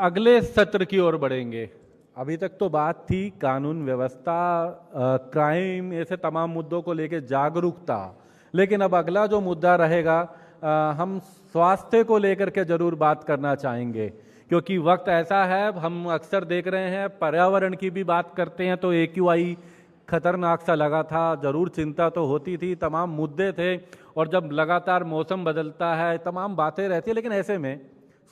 अगले सत्र की ओर बढ़ेंगे। अभी तक तो बात थी कानून व्यवस्था, क्राइम, ऐसे तमाम मुद्दों को लेकर जागरूकता, लेकिन अब अगला जो मुद्दा रहेगा हम स्वास्थ्य को लेकर के जरूर बात करना चाहेंगे, क्योंकि वक्त ऐसा है, हम अक्सर देख रहे हैं पर्यावरण की भी बात करते हैं तो AQI खतरनाक सा लगा था, जरूर चिंता तो होती थी, तमाम मुद्दे थे, और जब लगातार मौसम बदलता है तमाम बातें रहती है, लेकिन ऐसे में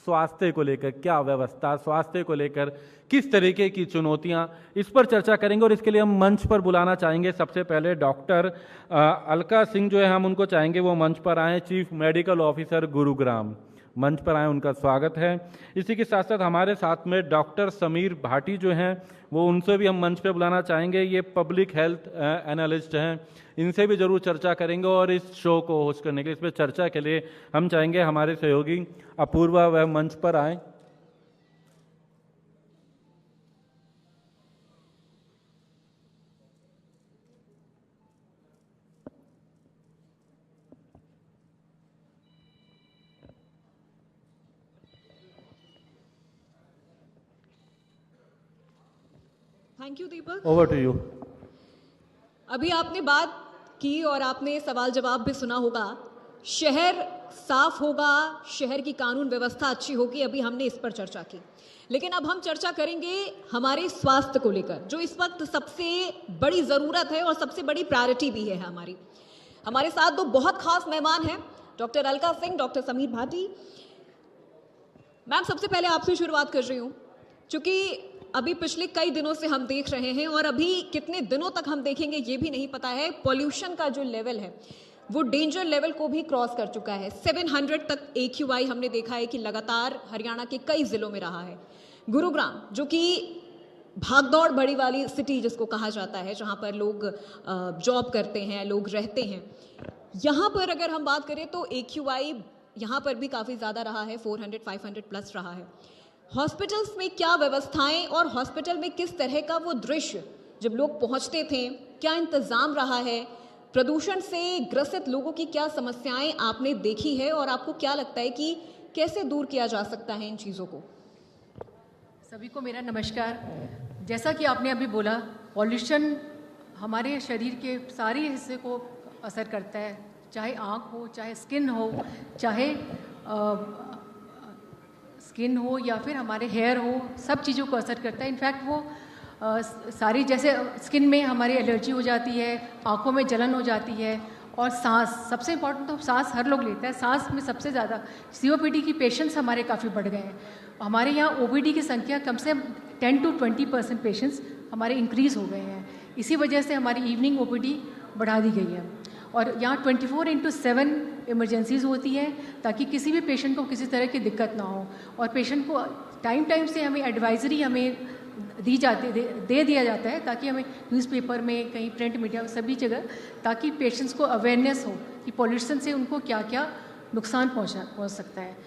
स्वास्थ्य को लेकर क्या व्यवस्था, स्वास्थ्य को लेकर किस तरीके की चुनौतियां, इस पर चर्चा करेंगे। और इसके लिए हम मंच पर बुलाना चाहेंगे सबसे पहले डॉक्टर अलका सिंह जो है, हम उनको चाहेंगे वो मंच पर आए, चीफ मेडिकल ऑफिसर गुरुग्राम, मंच पर आए, उनका स्वागत है। इसी के साथ साथ हमारे साथ में डॉक्टर समीर भाटी जो हैं, वो उनसे भी हम मंच पे बुलाना चाहेंगे, ये पब्लिक हेल्थ एनालिस्ट हैं, इनसे भी जरूर चर्चा करेंगे। और इस शो को होस्ट करने के लिए, इस पर चर्चा के लिए हम चाहेंगे हमारे सहयोगी अपूर्वा वह मंच पर आए। Thank you Deepak. Over to you. अभी आपने बात की और आपने सवाल जवाब भी सुना होगा, शहर साफ होगा, शहर की कानून व्यवस्था अच्छी होगी, अभी हमने इस पर चर्चा की। लेकिन अब हम चर्चा करेंगे हमारे स्वास्थ्य को लेकर, जो इस वक्त सबसे बड़ी ज़रूरत है और सबसे बड़ी प्रायोरिटी भी है हमारी। हमारे साथ दो बहुत खास मेहमान हैं, doctor Alka Singh, doctor Sameer Bhati. Ma'am, सबसे पहले आपसे शुरुआत कर रही हूँ, क्योंकि अभी पिछले कई दिनों से हम देख रहे हैं और अभी कितने दिनों तक हम देखेंगे ये भी नहीं पता है, पॉल्यूशन का जो लेवल है वो डेंजर लेवल को भी क्रॉस कर चुका है। 700 तक AQI हमने देखा है कि लगातार हरियाणा के कई जिलों में रहा है। गुरुग्राम, जो कि भागदौड़ बड़ी वाली सिटी जिसको कहा जाता है, जहाँ पर लोग जॉब करते हैं, लोग रहते हैं, यहाँ पर अगर हम बात करें तो AQI यहाँ पर भी काफ़ी ज़्यादा रहा है, 400-500 प्लस रहा है। हॉस्पिटल्स में क्या व्यवस्थाएं और हॉस्पिटल में किस तरह का वो दृश्य जब लोग पहुंचते थे, क्या इंतज़ाम रहा है, प्रदूषण से ग्रसित लोगों की क्या समस्याएं आपने देखी है और आपको क्या लगता है कि कैसे दूर किया जा सकता है इन चीज़ों को? सभी को मेरा नमस्कार। जैसा कि आपने अभी बोला, पॉल्यूशन हमारे शरीर के सारे हिस्से को असर करता है, चाहे आँख हो, चाहे स्किन हो, चाहे स्किन हो या फिर हमारे हेयर हो, सब चीज़ों को असर करता है। इनफैक्ट वो सारी, जैसे स्किन में हमारी एलर्जी हो जाती है, आँखों में जलन हो जाती है, और सांस, सबसे इम्पॉर्टेंट तो सांस हर लोग लेता है, सांस में सबसे ज़्यादा COPD की पेशेंट्स हमारे काफ़ी बढ़ गए हैं। हमारे यहाँ OPD की संख्या कम से कम 10 to 20% पेशेंट्स हमारे इंक्रीज़ हो गए हैं। इसी वजह से हमारी इवनिंग OPD बढ़ा दी गई है, और यहाँ 24/7 इमरजेंसीज़ होती हैं, ताकि किसी भी पेशेंट को किसी तरह की दिक्कत ना हो, और पेशेंट को टाइम टाइम से हमें एडवाइजरी हमें दे दिया जाता है, ताकि हमें न्यूज़पेपर में, कहीं प्रिंट मीडिया, सभी जगह, ताकि पेशेंट्स को अवेयरनेस हो कि पॉल्यूशन से उनको क्या क्या नुकसान पहुंच सकता है।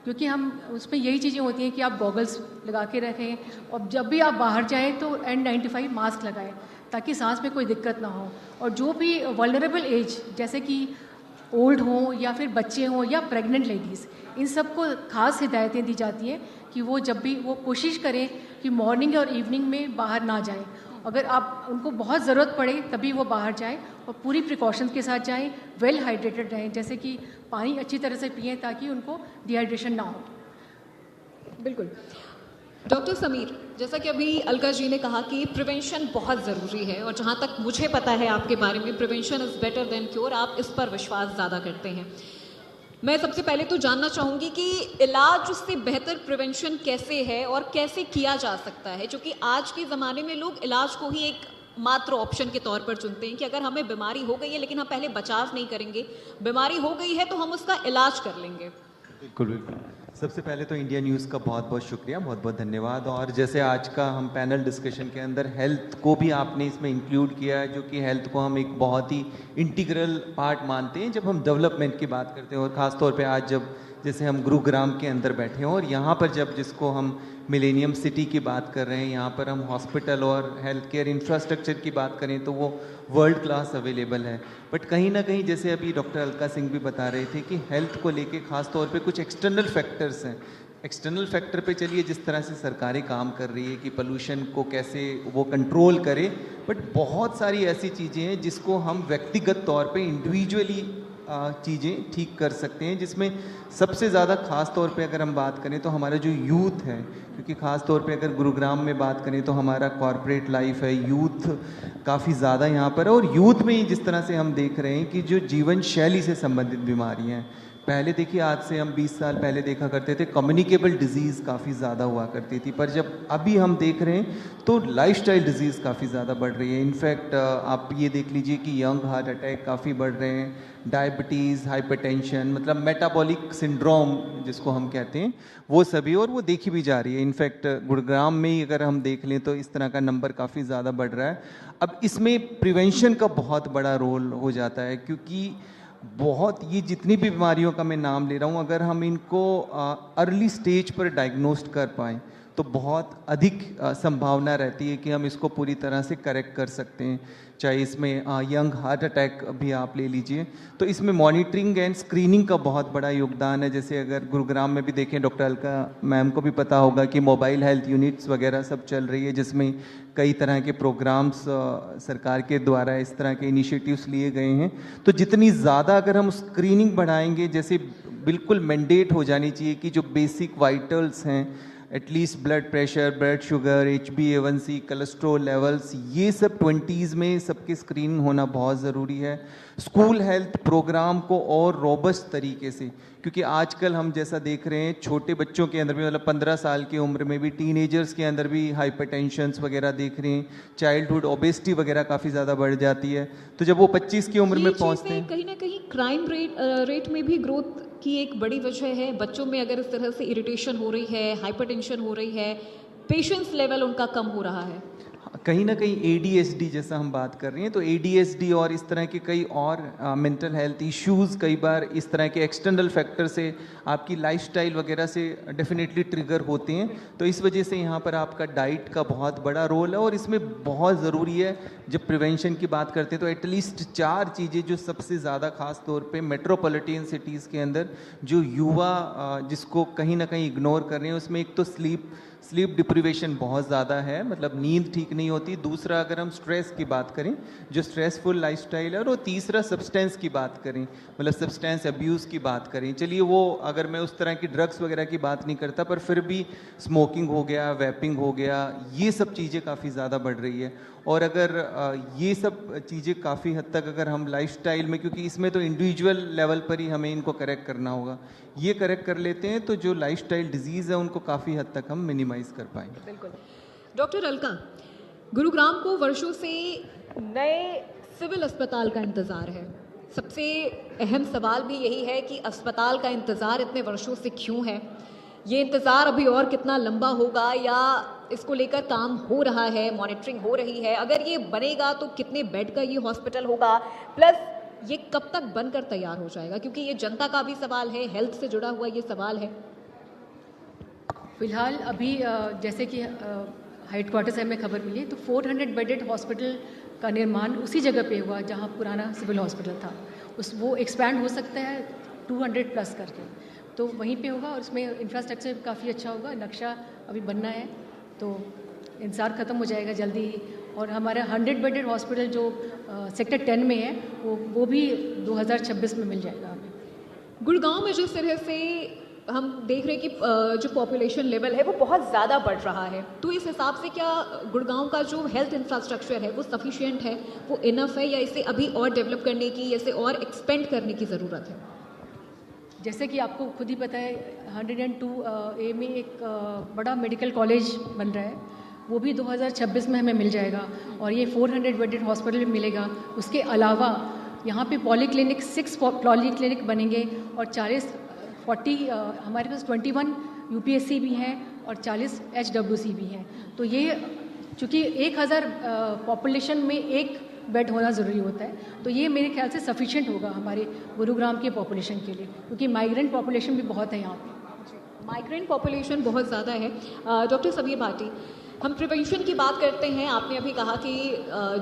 क्योंकि हम उसमें यही चीज़ें होती हैं कि आप गॉगल्स लगा के रखें, और जब भी आप बाहर जाएँ तो N95 मास्क लगाएं, ताकि सांस में कोई दिक्कत ना हो। और जो भी वल्नरेबल एज, जैसे कि ओल्ड हों या फिर बच्चे हों या प्रेग्नेंट लेडीज़, इन सबको खास हिदायतें दी जाती हैं कि वो जब भी वो कोशिश करें कि मॉर्निंग और इवनिंग में बाहर ना जाएं। अगर आप उनको बहुत ज़रूरत पड़े तभी वो बाहर जाएं, और पूरी प्रिकॉशंस के साथ जाएं, वेल हाइड्रेटेड रहें, जैसे कि पानी अच्छी तरह से पिएं ताकि उनको डिहाइड्रेशन ना हो। बिल्कुल। डॉक्टर समीर, जैसा कि अभी अलका जी ने कहा कि प्रिवेंशन बहुत ज़रूरी है, और जहाँ तक मुझे पता है आपके बारे में, prevention is better than cure, आप इस पर विश्वास ज़्यादा करते हैं। मैं सबसे पहले तो जानना चाहूँगी कि इलाज से बेहतर प्रिवेंशन कैसे है और कैसे किया जा सकता है, क्योंकि आज के ज़माने में लोग इलाज को ही एक मात्र ऑप्शन के तौर पर चुनते हैं कि अगर हमें बीमारी हो गई है लेकिन हम पहले बचाव नहीं करेंगे, बीमारी हो गई है तो हम उसका इलाज कर लेंगे। बिल्कुल बिल्कुल। सबसे पहले तो इंडिया न्यूज़ का बहुत बहुत शुक्रिया, बहुत बहुत धन्यवाद। और जैसे आज का हम पैनल डिस्कशन के अंदर हेल्थ को भी आपने इसमें इंक्लूड किया है, जो कि हेल्थ को हम एक बहुत ही इंटीग्रल पार्ट मानते हैं जब हम डेवलपमेंट की बात करते हैं। और ख़ास तौर पे आज जब जैसे हम गुरुग्राम के अंदर बैठे हैं और यहाँ पर जब जिसको हम मिलेनियम सिटी की बात कर रहे हैं, यहाँ पर हम हॉस्पिटल और हेल्थ केयर इंफ्रास्ट्रक्चर की बात करें तो वो वर्ल्ड क्लास अवेलेबल है। बट कहीं ना कहीं जैसे अभी डॉक्टर अलका सिंह भी बता रहे थे कि हेल्थ को लेके ख़ास तौर पे कुछ एक्सटर्नल फैक्टर्स हैं, एक्सटर्नल फैक्टर पे चलिए, जिस तरह से सरकारें काम कर रही है कि पोल्यूशन को कैसे वो कंट्रोल करे, बट बहुत सारी ऐसी चीज़ें हैं जिसको हम व्यक्तिगत तौर पे इंडिविजुअली चीज़ें ठीक कर सकते हैं, जिसमें सबसे ज़्यादा ख़ास तौर पे अगर हम बात करें तो हमारा जो यूथ है, क्योंकि ख़ास तौर पे अगर गुरुग्राम में बात करें तो हमारा कॉरपोरेट लाइफ है, यूथ काफ़ी ज़्यादा यहाँ पर है। और यूथ में ही जिस तरह से हम देख रहे हैं कि जो जीवन शैली से संबंधित बीमारियाँ हैं, पहले देखिए आज से हम 20 साल पहले देखा करते थे कम्युनिकेबल डिजीज़ काफ़ी ज़्यादा हुआ करती थी, पर जब अभी हम देख रहे हैं तो लाइफस्टाइल डिजीज़ काफ़ी ज़्यादा बढ़ रही है। इनफैक्ट आप ये देख लीजिए कि यंग हार्ट अटैक काफ़ी बढ़ रहे हैं, डायबिटीज़, हाइपरटेंशन, मतलब मेटाबॉलिक सिंड्रोम जिसको हम कहते हैं, वो सभी, और वो देखी भी जा रही है। इनफैक्ट गुरुग्राम में ही अगर हम देख लें तो इस तरह का नंबर काफ़ी ज़्यादा बढ़ रहा है। अब इसमें प्रिवेंशन का बहुत बड़ा रोल हो जाता है, क्योंकि बहुत ये जितनी भी बीमारियों का मैं नाम ले रहा हूँ, अगर हम इनको अर्ली स्टेज पर डायग्नोस्ट कर पाएँ तो बहुत अधिक संभावना रहती है कि हम इसको पूरी तरह से करेक्ट कर सकते हैं। चाहे इसमें यंग हार्ट अटैक भी आप ले लीजिए, तो इसमें मॉनिटरिंग एंड स्क्रीनिंग का बहुत बड़ा योगदान है। जैसे अगर गुरुग्राम में भी देखें, डॉक्टर अलका मैम को भी पता होगा कि मोबाइल हेल्थ यूनिट्स वगैरह सब चल रही है, जिसमें कई तरह के प्रोग्राम्स सरकार के द्वारा इस तरह के इनिशिएटिव्स लिए गए हैं। तो जितनी ज़्यादा अगर हम स्क्रीनिंग बढ़ाएंगे, जैसे बिल्कुल मैंडेट हो जानी चाहिए कि जो बेसिक वाइटल्स हैं, at least blood pressure, blood sugar, HbA1c, cholesterol levels, ये सब 20s में सबकी स्क्रीनिंग होना बहुत ज़रूरी है। स्कूल हेल्थ प्रोग्राम को और रोबस्ट तरीके से, क्योंकि आजकल हम जैसा देख रहे हैं छोटे बच्चों के अंदर भी, मतलब 15 साल की उम्र में भी, टीनेजर्स के अंदर भी हाइपरटेंशन्स वगैरह देख रहे हैं, चाइल्डहुड ओबेसिटी वगैरह काफ़ी ज़्यादा बढ़ जाती है। तो जब वो 25 की उम्र में पहुँचते हैं, कहीं ना कहीं क्राइम रेट में भी ग्रोथ की एक बड़ी वजह है। बच्चों में अगर इस तरह से इरिटेशन हो रही है, हाइपरटेंशन हो रही है, पेशेंस लेवल उनका कम हो रहा है। कहीं ना कहीं ADHD जैसा हम बात कर रहे हैं, तो ADHD और इस तरह के कई और मेंटल हेल्थ इश्यूज़ कई बार इस तरह के एक्सटर्नल फैक्टर से, आपकी लाइफस्टाइल वगैरह से डेफिनेटली ट्रिगर होते हैं। तो इस वजह से यहाँ पर आपका डाइट का बहुत बड़ा रोल है, और इसमें बहुत ज़रूरी है जब प्रिवेंशन की बात करते हैं तो एटलीस्ट 4 चीज़ें जो सबसे ज़्यादा ख़ास तौर पे मेट्रोपॉलिटन सिटीज़ के अंदर जो युवा जिसको कहीं ना कहीं इग्नोर कर रहे हैं, उसमें एक तो स्लीप डिप्रीवेशन बहुत ज़्यादा है, मतलब नींद ठीक नहीं होती। दूसरा अगर हम स्ट्रेस की बात करें, जो स्ट्रेसफुल लाइफस्टाइल है, और तीसरा सब्सटेंस की बात करें, मतलब सब्सटेंस अब्यूज़ की बात करें। चलिए वो अगर मैं उस तरह की ड्रग्स वगैरह की बात नहीं करता, पर फिर भी स्मोकिंग हो गया, वैपिंग हो गया, ये सब चीज़ें काफ़ी ज़्यादा बढ़ रही है। और अगर ये सब चीज़ें काफ़ी हद तक अगर हम लाइफस्टाइल में, क्योंकि इसमें तो इंडिविजुअल लेवल पर ही हमें इनको करेक्ट करना होगा, ये करेक्ट कर लेते हैं तो जो लाइफस्टाइल डिजीज़ है उनको काफ़ी हद तक हम मिनिमाइज़ कर पाएंगे। बिल्कुल। डॉक्टर अलका, गुरुग्राम को वर्षों से नए सिविल अस्पताल का इंतज़ार है। सबसे अहम सवाल भी यही है कि अस्पताल का इंतज़ार इतने वर्षों से क्यों है? ये इंतज़ार अभी और कितना लंबा होगा, या इसको लेकर काम हो रहा है, मॉनिटरिंग हो रही है? अगर ये बनेगा तो कितने बेड का ये हॉस्पिटल होगा, प्लस ये कब तक बनकर तैयार हो जाएगा? क्योंकि ये जनता का भी सवाल है, हेल्थ से जुड़ा हुआ ये सवाल है। फिलहाल अभी जैसे कि हेडक्वार्टर से हमें खबर मिली, तो 400 बेडेड हॉस्पिटल का निर्माण उसी जगह पे हुआ जहाँ पुराना सिविल हॉस्पिटल था। वो एक्सपैंड हो सकता है 200 प्लस करके, तो वहीं पे होगा, और उसमें इंफ्रास्ट्रक्चर काफ़ी अच्छा होगा। नक्शा अभी बनना है, तो इंतज़ार ख़त्म हो जाएगा जल्दी ही। और हमारा 100 बेडेड हॉस्पिटल जो सेक्टर 10 में है, वो भी 2026 में मिल जाएगा हमें। गुड़गांव में जिस तरह से हम देख रहे हैं कि जो पॉपुलेशन लेवल है वो बहुत ज़्यादा बढ़ रहा है, तो इस हिसाब से क्या गुड़गांव का जो हेल्थ इंफ्रास्ट्रक्चर है वो सफिशिएंट है, वो इनफ है, या इसे अभी और डेवलप करने की, इसे और एक्सपेंड करने की ज़रूरत है? जैसे कि आपको खुद ही पता है 102A में एक बड़ा मेडिकल कॉलेज बन रहा है, वो भी 2026 में हमें मिल जाएगा, और ये 400 बेडेड हॉस्पिटल भी मिलेगा। उसके अलावा यहाँ पे पॉलीक्लिनिक 6 पॉलीक्लिनिक बनेंगे, और 40 हमारे पास 21 UPSC भी हैं और 40 HWC भी हैं। तो ये चूँकि 1000 पॉपुलेशन में एक बेड होना ज़रूरी होता है, तो ये मेरे ख्याल से सफिशिएंट होगा हमारे गुरुग्राम के पॉपुलेशन के लिए, क्योंकि माइग्रेंट पॉपुलेशन भी बहुत है यहाँ पे। माइग्रेंट पॉपुलेशन बहुत ज़्यादा है। डॉक्टर सबीर भाटी, हम प्रिवेंशन की बात करते हैं। आपने अभी कहा कि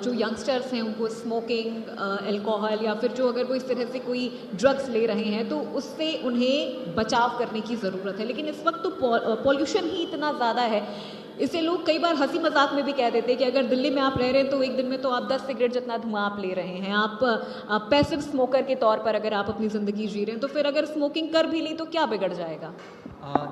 जो यंगस्टर्स हैं उनको स्मोकिंग, अल्कोहल या फिर जो अगर वो इस तरह से कोई ड्रग्स ले रहे हैं तो उससे उन्हें बचाव करने की ज़रूरत है। लेकिन इस वक्त तो पॉल्यूशन ही इतना ज़्यादा है, इससे लोग कई बार हंसी मजाक में भी कह देते हैं कि अगर दिल्ली में आप रह रहे हैं तो एक दिन में तो आप 10 सिगरेट जितना धुआं आप ले रहे हैं। आप पैसिव स्मोकर के तौर पर अगर आप अपनी ज़िंदगी जी रहे हैं तो फिर अगर स्मोकिंग कर भी ली तो क्या बिगड़ जाएगा?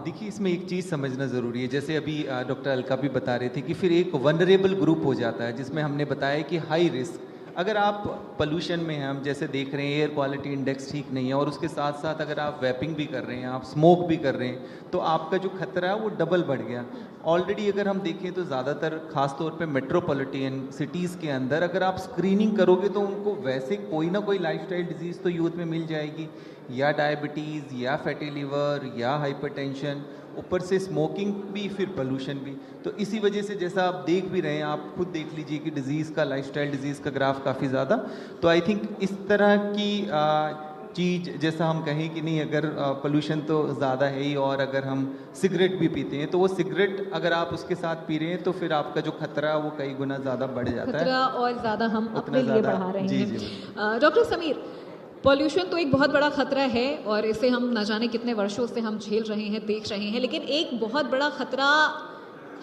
देखिए, इसमें एक चीज़ समझना ज़रूरी है। जैसे अभी डॉक्टर अलका भी बता रहे थे कि फिर एक वनरेबल ग्रुप हो जाता है, जिसमें हमने बताया कि हाई रिस्क, अगर आप पोल्यूशन में हैं, हम जैसे देख रहे हैं एयर क्वालिटी इंडेक्स ठीक नहीं है, और उसके साथ साथ अगर आप वैपिंग भी कर रहे हैं, आप स्मोक भी कर रहे हैं, तो आपका जो खतरा है वो डबल बढ़ गया। ऑलरेडी अगर हम देखें तो ज़्यादातर खास तौर पे मेट्रोपॉलिटन सिटीज़ के अंदर अगर आप स्क्रीनिंग करोगे तो उनको वैसे कोई ना कोई लाइफस्टाइल डिजीज़ तो यूथ में मिल जाएगी, या डायबिटीज़ या फैटी लीवर या हाइपरटेंशन, ऊपर से स्मोकिंग भी, फिर पोल्यूशन भी। तो इसी वजह से जैसा आप देख भी रहे हैं, आप खुद देख लीजिए कि डिज़ीज़ का, लाइफस्टाइल डिजीज़ का ग्राफ काफ़ी ज़्यादा। तो आई थिंक इस तरह की चीज़, जैसा हम कहें कि नहीं, अगर पोल्यूशन तो ज़्यादा है ही, और अगर हम सिगरेट भी पीते हैं तो वो सिगरेट अगर आप उसके साथ पी रहे हैं तो फिर आपका जो खतरा है वो कई गुना ज़्यादा बढ़ जाता है, खतरा और ज़्यादा हम उतना अपने लिए ज़्यादा। बढ़ा रहे जी, हैं। जी। डॉक्टर समीर, पॉल्यूशन तो एक बहुत बड़ा खतरा है और इसे हम न जाने कितने वर्षों से हम झेल रहे हैं, देख रहे हैं, लेकिन एक बहुत बड़ा खतरा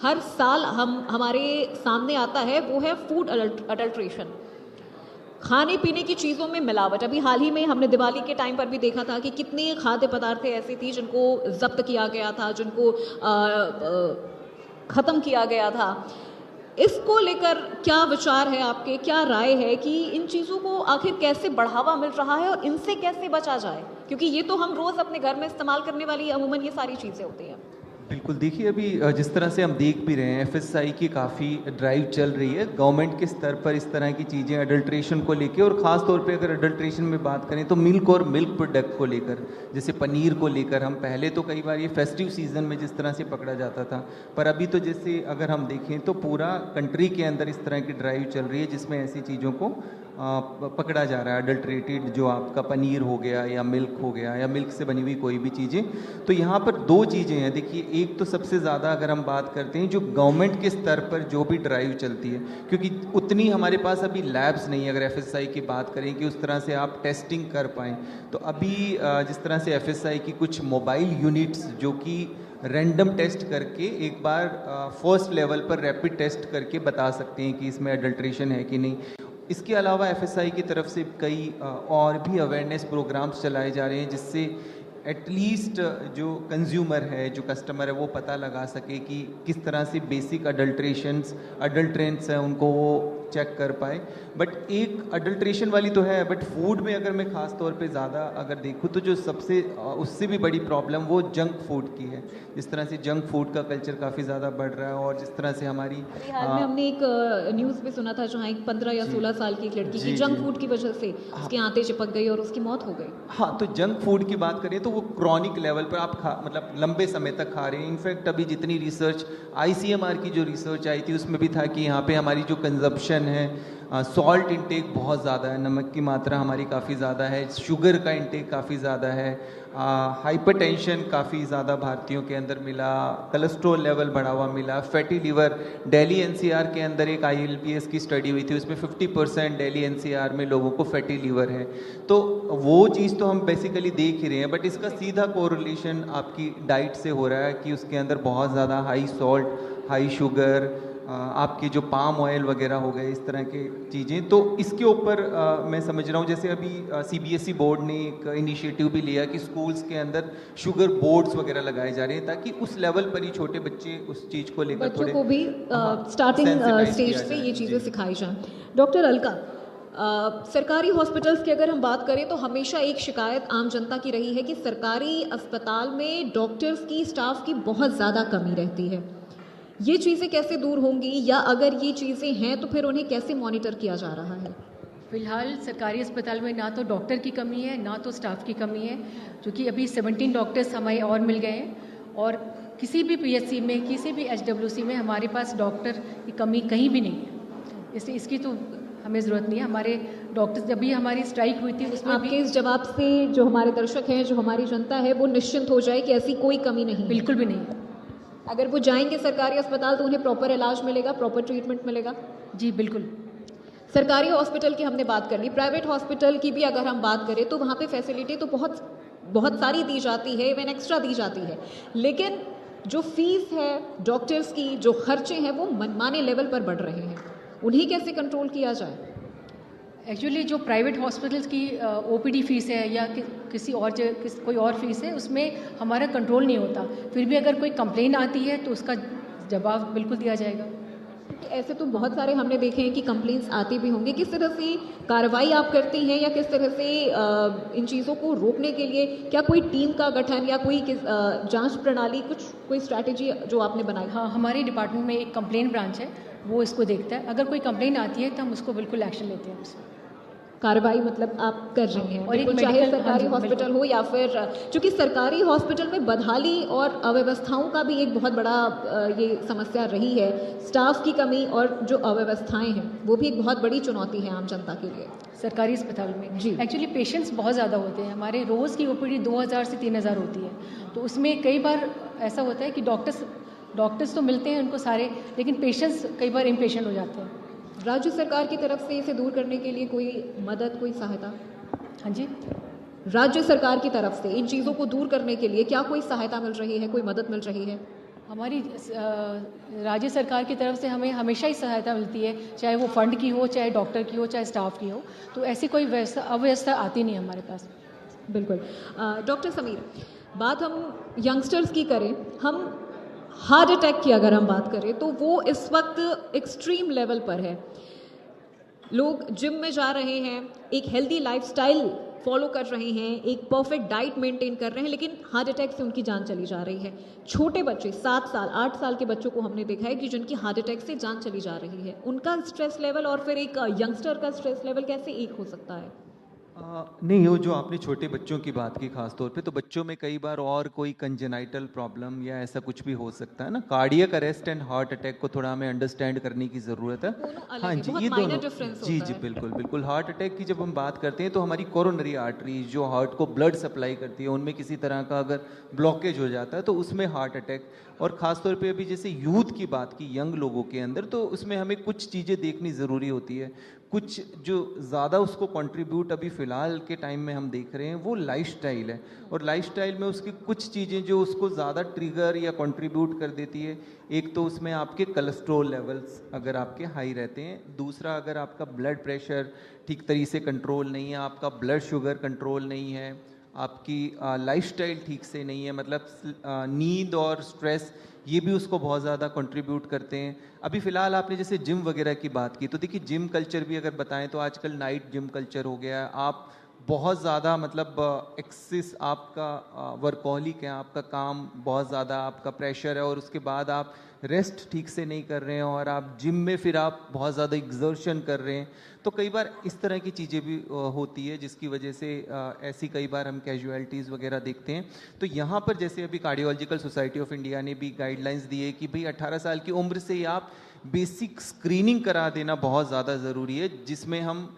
हर साल हमारे सामने आता है, वो है फूड अडल्ट्रेशन, खाने पीने की चीज़ों में मिलावट। अभी हाल ही में हमने दिवाली के टाइम पर भी देखा था कि कितने खाद्य पदार्थ ऐसी थी जिनको जब्त किया गया था, जिनको ख़त्म किया गया था। इसको लेकर क्या विचार है आपके, क्या राय है कि इन चीज़ों को आखिर कैसे बढ़ावा मिल रहा है और इनसे कैसे बचा जाए? क्योंकि ये तो हम रोज़ अपने घर में इस्तेमाल करने वाली अमूमन ये सारी चीज़ें होती हैं। बिल्कुल, देखिए अभी जिस तरह से हम देख भी रहे हैं, एफएसआई की काफ़ी ड्राइव चल रही है गवर्नमेंट के स्तर पर इस तरह की चीज़ें अडल्ट्रेशन को लेके, और ख़ास तौर पे अगर अडल्ट्रेशन में बात करें तो मिल्क और मिल्क प्रोडक्ट को लेकर, जैसे पनीर को लेकर, हम पहले तो कई बार ये फेस्टिव सीज़न में जिस तरह से पकड़ा जाता था, पर अभी तो जैसे अगर हम देखें तो पूरा कंट्री के अंदर इस तरह की ड्राइव चल रही है जिसमें ऐसी चीज़ों को पकड़ा जा रहा है। अडल्ट्रेटेड जो आपका पनीर हो गया या मिल्क हो गया या मिल्क से बनी हुई कोई भी चीज़ें, तो यहाँ पर दो चीज़ें हैं। देखिए, एक तो सबसे ज़्यादा अगर हम बात करते हैं जो गवर्नमेंट के स्तर पर जो भी ड्राइव चलती है, क्योंकि उतनी हमारे पास अभी लैब्स नहीं है, अगर एफएसआई की बात करें कि उस तरह से आप टेस्टिंग कर पाएँ, तो अभी जिस तरह से एफएसआई की कुछ मोबाइल यूनिट्स जो कि रैंडम टेस्ट करके एक बार फर्स्ट लेवल पर रैपिड टेस्ट करके बता सकते हैं कि इसमें अडल्ट्रेशन है कि नहीं। इसके अलावा एफएसआई की तरफ से कई और भी अवेयरनेस प्रोग्राम्स चलाए जा रहे हैं जिससे एटलीस्ट जो कंज्यूमर है, जो कस्टमर है, वो पता लगा सके कि किस तरह से बेसिक अडल्ट्रेंट्स हैं उनको वो चेक कर पाए। बट एक अडल्ट्रेशन वाली तो है, बट फूड में अगर मैं ख़ास तौर पे ज़्यादा अगर देखूँ तो जो सबसे उससे भी बड़ी प्रॉब्लम वो जंक फूड की है। जिस तरह से जंक फूड का कल्चर काफ़ी ज़्यादा बढ़ रहा है, और जिस तरह से हमारी हाल में हमने एक न्यूज़ में सुना था जहाँ एक 15 या 16 साल की एक लड़की की जंक फूड की वजह से उसके आंतें चिपक गई और उसकी मौत हो गई। हाँ, तो जंक फूड की बात करें तो वो क्रॉनिक लेवल पर आप मतलब लंबे समय तक खा रहे हैं। इनफैक्ट अभी जितनी रिसर्च आईसीएमआर की जो रिसर्च आई थी उसमें भी था कि यहाँ पे हमारी जो कंजप्शन है, सॉल्ट इंटेक बहुत ज़्यादा है, नमक की मात्रा हमारी काफ़ी ज़्यादा है, शुगर का इंटेक काफ़ी ज़्यादा है, हाइपरटेंशन काफ़ी ज़्यादा भारतीयों के अंदर मिला, कोलेस्ट्रॉल लेवल बढ़ा हुआ मिला, फैटी लीवर। दिल्ली एनसीआर के अंदर एक आईएलपीएस की स्टडी हुई थी, उसमें 50% दिल्ली एनसीआर में लोगों को फैटी लीवर है। तो वो चीज़ तो हम बेसिकली देख ही रहे हैं, बट इसका सीधा कोरिलेशन आपकी डाइट से हो रहा है कि उसके अंदर बहुत ज़्यादा हाई सॉल्ट, हाई शुगर, आपके जो पाम ऑयल वगैरह हो गए, इस तरह के चीज़ें। तो इसके ऊपर मैं समझ रहा हूँ, जैसे अभी सीबीएसई बोर्ड ने एक इनिशिएटिव भी लिया कि स्कूल्स के अंदर शुगर बोर्ड्स वगैरह लगाए जा रहे हैं ताकि उस लेवल पर ही छोटे बच्चे उस चीज़ को लेकर बच्चों को भी स्टार्टिंग स्टेज से ये चीज़ें सिखाई जाएं। डॉक्टर अलका, सरकारी हॉस्पिटल्स की अगर हम बात करें तो हमेशा एक शिकायत आम जनता की रही है कि सरकारी अस्पताल में डॉक्टर्स की, स्टाफ की बहुत ज़्यादा कमी रहती है। ये चीज़ें कैसे दूर होंगी, या अगर ये चीज़ें हैं तो फिर उन्हें कैसे मॉनिटर किया जा रहा है? फिलहाल सरकारी अस्पताल में ना तो डॉक्टर की कमी है, ना तो स्टाफ की कमी है, क्योंकि अभी 17 डॉक्टर्स हमें और मिल गए हैं, और किसी भी पीएचसी में, किसी भी एचडब्ल्यूसी में हमारे पास डॉक्टर की कमी कहीं भी नहीं है। इसलिए इसकी तो हमें ज़रूरत नहीं है। हमारे डॉक्टर्स, जब भी हमारी स्ट्राइक हुई थी उसमें आपके इस जवाब से जो हमारे दर्शक हैं, जो हमारी जनता है, वो निश्चिंत हो जाए कि ऐसी कोई कमी नहीं, बिल्कुल भी नहीं। अगर वो जाएंगे सरकारी अस्पताल तो उन्हें प्रॉपर इलाज मिलेगा, प्रॉपर ट्रीटमेंट मिलेगा? जी बिल्कुल। सरकारी हॉस्पिटल की हमने बात कर ली, प्राइवेट हॉस्पिटल की भी अगर हम बात करें तो वहाँ पे फैसिलिटी तो बहुत बहुत सारी दी जाती है, इवन एक्स्ट्रा दी जाती है, लेकिन जो फीस है डॉक्टर्स की, जो खर्चे हैं वो मनमाने लेवल पर बढ़ रहे हैं, उन्हें कैसे कंट्रोल किया जाए? एक्चुअली जो प्राइवेट हॉस्पिटल्स की ओपीडी फीस है या किसी और कोई और फीस है, उसमें हमारा कंट्रोल नहीं होता। फिर भी अगर कोई कंप्लेन आती है तो उसका जवाब बिल्कुल दिया जाएगा। ऐसे तो बहुत सारे हमने देखे हैं कि कंप्लेंट्स आती भी होंगी, किस तरह से कार्रवाई आप करती हैं या किस तरह से इन चीज़ों को रोकने के लिए क्या कोई टीम का गठन या कोई जांच प्रणाली, कोई स्ट्रैटेजी जो आपने बनाई? हाँ, हमारे डिपार्टमेंट में एक कंप्लेन ब्रांच है, वो इसको देखता है। अगर कोई कंप्लेन आती है तो हम उसको बिल्कुल एक्शन लेते हैं उसमें। कार्रवाई मतलब आप कर रही हैं, और एक चाहे medical- सरकारी हाँ जी, हॉस्पिटल हो या फिर, चूंकि सरकारी हॉस्पिटल में बदहाली और अव्यवस्थाओं का भी एक बहुत बड़ा ये समस्या रही है, स्टाफ की कमी और जो अव्यवस्थाएं हैं वो भी एक बहुत बड़ी चुनौती है आम जनता के लिए सरकारी अस्पताल में। जी। एक्चुअली पेशेंट्स बहुत ज़्यादा होते हैं, हमारे रोज़ की ओपीडी 2000 से 3000 होती है, तो उसमें कई बार ऐसा होता है कि डॉक्टर्स तो मिलते हैं उनको सारे, लेकिन पेशेंट्स कई बार इम्पेशेंट हो जाते हैं। राज्य सरकार की तरफ से इसे दूर करने के लिए कोई मदद, कोई सहायता? हाँ जी। राज्य सरकार की तरफ से इन चीज़ों को दूर करने के लिए क्या कोई सहायता मिल रही है, कोई मदद मिल रही है? हमारी राज्य सरकार की तरफ से हमें हमेशा ही सहायता मिलती है, चाहे वो फंड की हो, चाहे डॉक्टर की हो, चाहे स्टाफ की हो, तो ऐसी कोई अव्यवस्था आती नहीं हमारे पास। बिल्कुल। डॉक्टर समीर, बात हम यंगस्टर्स की करें, हम हार्ट अटैक की अगर हम बात करें तो वो इस वक्त एक्सट्रीम लेवल पर है। लोग जिम में जा रहे हैं, एक हेल्दी लाइफस्टाइल फॉलो कर रहे हैं, एक परफेक्ट डाइट मेंटेन कर रहे हैं, लेकिन हार्ट अटैक से उनकी जान चली जा रही है। छोटे बच्चे 7 साल 8 साल के बच्चों को हमने देखा है कि जिनकी हार्ट अटैक से जान चली जा रही है। उनका स्ट्रेस लेवल और फिर एक यंगस्टर का स्ट्रेस लेवल कैसे एक हो सकता है? नहीं, वो जो आपने छोटे बच्चों की बात की खास तौर पे, तो बच्चों में कई बार और कोई कंजेनाइटल प्रॉब्लम या ऐसा कुछ भी हो सकता है ना। Cardiac arrest and heart attack को थोड़ा हमें अंडरस्टैंड करने की ज़रूरत है। हाँ जी, ये दोनों जी बिल्कुल बिल्कुल। हार्ट अटैक की जब हम बात करते हैं तो हमारी कोरोनरी आर्टरीज जो हार्ट को ब्लड सप्लाई करती है, उनमें किसी तरह का अगर ब्लॉकेज हो जाता है तो उसमें हार्ट अटैक, और ख़ास तौर पे अभी जैसे यूथ की बात की, यंग लोगों के अंदर, तो उसमें हमें कुछ चीज़ें देखनी ज़रूरी होती है। कुछ जो ज़्यादा उसको कंट्रीब्यूट अभी फ़िलहाल के टाइम में हम देख रहे हैं वो लाइफस्टाइल है, और लाइफस्टाइल में उसकी कुछ चीज़ें जो उसको ज़्यादा ट्रिगर या कंट्रीब्यूट कर देती है। एक तो उसमें आपके कोलेस्ट्रॉल लेवल्स अगर आपके हाई रहते हैं, दूसरा अगर आपका ब्लड प्रेशर ठीक तरीके से कंट्रोल नहीं है, आपका ब्लड शुगर कंट्रोल नहीं है, आपकी लाइफस्टाइल ठीक से नहीं है, मतलब नींद और स्ट्रेस, ये भी उसको बहुत ज़्यादा कंट्रीब्यूट करते हैं। अभी फ़िलहाल आपने जैसे जिम वगैरह की बात की, तो देखिए जिम कल्चर भी अगर बताएं तो आजकल नाइट जिम कल्चर हो गया है। आप बहुत ज़्यादा मतलब एक्सेस आपका वर्कहॉलिक है, आपका काम बहुत ज़्यादा, आपका प्रेशर है, और उसके बाद आप रेस्ट ठीक से नहीं कर रहे हैं और आप जिम में फिर आप बहुत ज़्यादा एग्जर्शन कर रहे हैं, तो कई बार इस तरह की चीज़ें भी होती है जिसकी वजह से ऐसी कई बार हम कैजुअलिटीज़ वगैरह देखते हैं। तो यहाँ पर जैसे अभी कार्डियोलॉजिकल सोसाइटी ऑफ इंडिया ने भी गाइडलाइंस दी है कि भाई 18 साल की उम्र से ही आप बेसिक स्क्रीनिंग करा देना बहुत ज़्यादा ज़रूरी है, जिसमें हम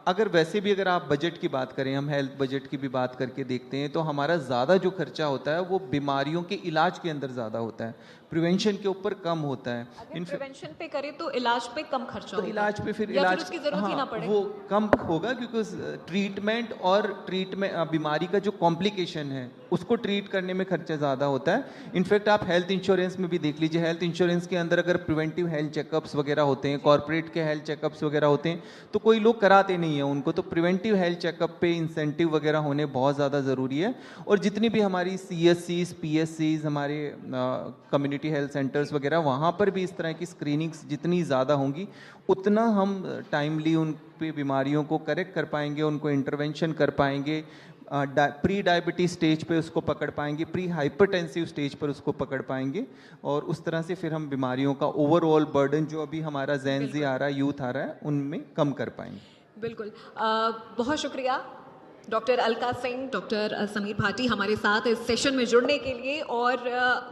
अगर वैसे भी अगर आप बजट की बात करें, हम हेल्थ बजट की भी बात करके देखते हैं, तो हमारा ज़्यादा जो खर्चा होता है वो बीमारियों के इलाज के अंदर ज़्यादा होता है, प्रिवेंशन के ऊपर कम होता है। अगर प्रिवेंशन पे करें तो इलाज पे कम खर्चा तो इलाज पे फिर या इलाज फिर उसकी जरूरत ही ना पड़े, वो कम होगा, क्योंकि ट्रीटमेंट और ट्रीटमेंट बीमारी का जो कॉम्प्लिकेशन है उसको ट्रीट करने में खर्चा ज़्यादा होता है। इनफैक्ट आप हेल्थ इंश्योरेंस में भी देख लीजिए, हेल्थ इंश्योरेंस के अंदर अगर प्रिवेंटिव हेल्थ चेकअप्स वगैरह होते हैं, कॉर्पोरेट के हेल्थ चेकअप्स वगैरह होते हैं, तो कोई लोग कराते नहीं है उनको, तो प्रिवेंटिव हेल्थ चेकअप पे इंसेंटिव वगैरह होने बहुत ज़्यादा ज़रूरी है। और जितनी भी हमारी CSCs, PSCs, हमारे कम्युनिटी हेल्थ सेंटर्स वगैरह, वहाँ पर भी इस तरह की स्क्रीनिंग्स जितनी ज़्यादा होंगी उतना हम टाइमली उन पे बीमारियों को करेक्ट कर पाएंगे, उनको इंटरवेंशन कर पाएंगे, प्री डायबिटीज स्टेज पे उसको पकड़ पाएंगे, प्री हाइपरटेंसिव स्टेज पर उसको पकड़ पाएंगे, और उस तरह से फिर हम बीमारियों का ओवरऑल बर्डन जो अभी हमारा जेन ज़ी आ रहा है, यूथ आ रहा है, उनमें कम कर पाएंगे। बिल्कुल। बहुत शुक्रिया डॉक्टर अलका सिंह, डॉक्टर समीर भाटी हमारे साथ इस सेशन में जुड़ने के लिए, और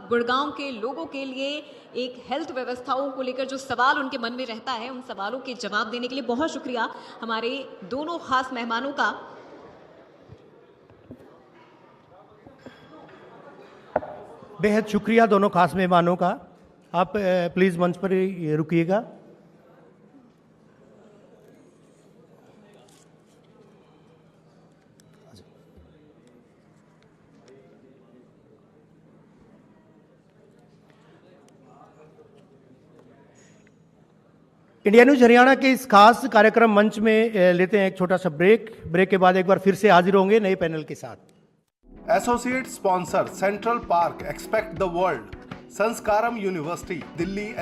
गुड़गांव के लोगों के लिए एक हेल्थ व्यवस्थाओं को लेकर जो सवाल उनके मन में रहता है, उन सवालों के जवाब देने के लिए बहुत शुक्रिया हमारे दोनों खास मेहमानों का। बेहद शुक्रिया दोनों खास मेहमानों का। आप प्लीज़ मंच पर ही रुकिएगा। इंडिया न्यूज हरियाणा के इस खास कार्यक्रम मंच में लेते हैं एक छोटा सा ब्रेक के बाद एक बार फिर से हाजिर होंगे नए पैनल के साथ। Associate sponsor central park expect the world, Sanskaram university Delhi.